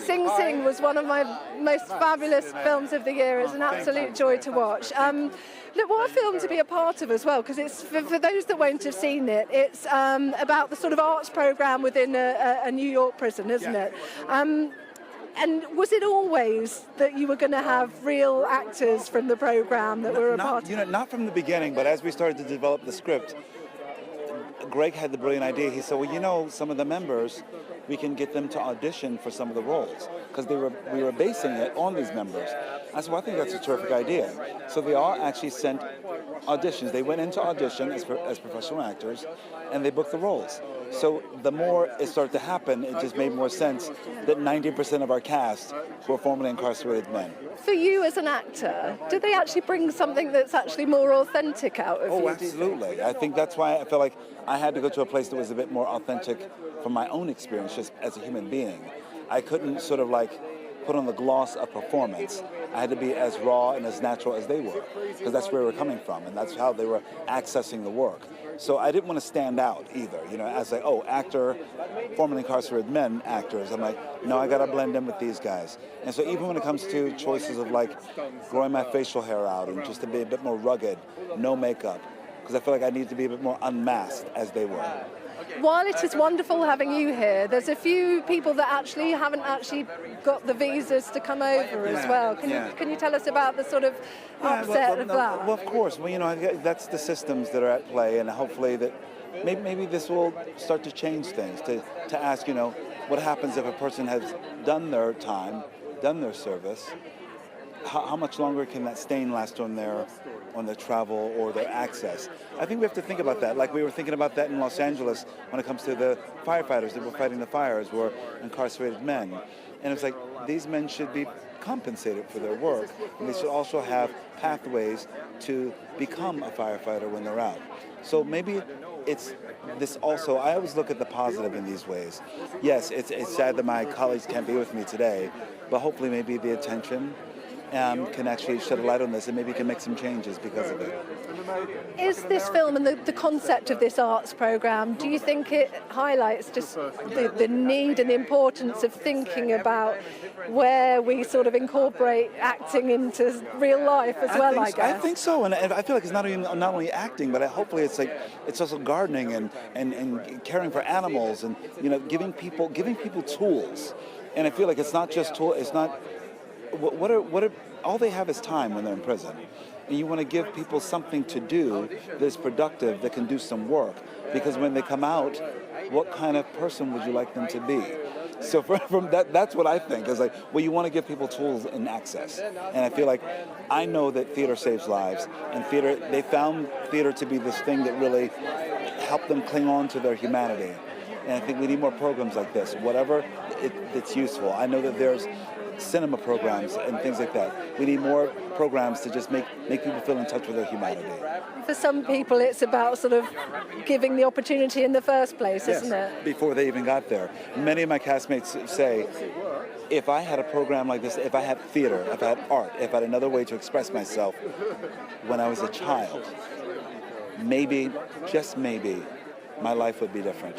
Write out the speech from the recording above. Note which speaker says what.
Speaker 1: Sing Sing was one of my most fabulous films of the year. It's an absolute joy to watch. Look, what a film to be a part of as well, because it's for those that won't have seen it, it's about the sort of arts programme within a New York prison, isn't it? And was it always that you were going to have real actors from the programme that were a part of it?
Speaker 2: Not from the beginning, but as we started to develop the script, Greg had the brilliant idea. He said, well, some of the members, we can get them to audition for some of the roles, because we were basing it on these members. I said, well, I think that's a terrific idea. So they all actually sent auditions. They went into audition as professional actors, and they booked the roles. So the more it started to happen, it just made more sense that 90% of our cast were formerly incarcerated men.
Speaker 1: For you as an actor, did they actually bring something that's actually more authentic out of you?
Speaker 2: Oh, absolutely. I think that's why I felt like I had to go to a place that was a bit more authentic from my own experience just as a human being. I couldn't sort of like put on the gloss of performance. I had to be as raw and as natural as they were, because that's where we were coming from, and that's how they were accessing the work. So I didn't want to stand out either, as like, actor, formerly incarcerated men actors. I'm like, no, I got to blend in with these guys. And so even when it comes to choices of like growing my facial hair out and just to be a bit more rugged, no makeup, because I feel like I need to be a bit more unmasked as they were.
Speaker 1: While it is wonderful having you here, there's a few people that haven't got the visas to come over as well. Can you tell us about the sort of upset of that?
Speaker 2: Well, of course. Well, that's the systems that are at play, and hopefully that maybe this will start to change things. To ask, what happens if a person has done their time, done their service? How much longer can that stain last on their travel or their access? I think we have to think about that. Like we were thinking about that in Los Angeles when it comes to the firefighters that were fighting the fires were incarcerated men. And it's like these men should be compensated for their work, and they should also have pathways to become a firefighter when they're out. So maybe it's this also, I always look at the positive in these ways. Yes, it's sad that my colleagues can't be with me today, but hopefully maybe the attention can actually shed a light on this, and maybe can make some changes because of it.
Speaker 1: Is this film and the concept of this arts programme, do you think it highlights just the need and the importance of thinking about where we sort of incorporate acting into real life as well, I guess?
Speaker 2: I think so, and I feel like it's not only acting, but hopefully it's also gardening and caring for animals, and giving people tools. And I feel like it's not just tools. It's not. All they have is time when they're in prison. And you want to give people something to do that's productive, that can do some work. Because when they come out, what kind of person would you like them to be? So from that's what I think, is like, well, you want to give people tools and access. And I feel like I know that theater saves lives. And they found theater to be this thing that really helped them cling on to their humanity. And I think we need more programs like this, whatever it's useful. I know that there's cinema programs and things like that. We need more programs to just make people feel in touch with their humanity.
Speaker 1: For some people, it's about sort of giving the opportunity in the first place, isn't it?
Speaker 2: Before they even got there. Many of my castmates say, if I had a program like this, if I had theater, if I had art, if I had another way to express myself when I was a child, maybe, just maybe, my life would be different.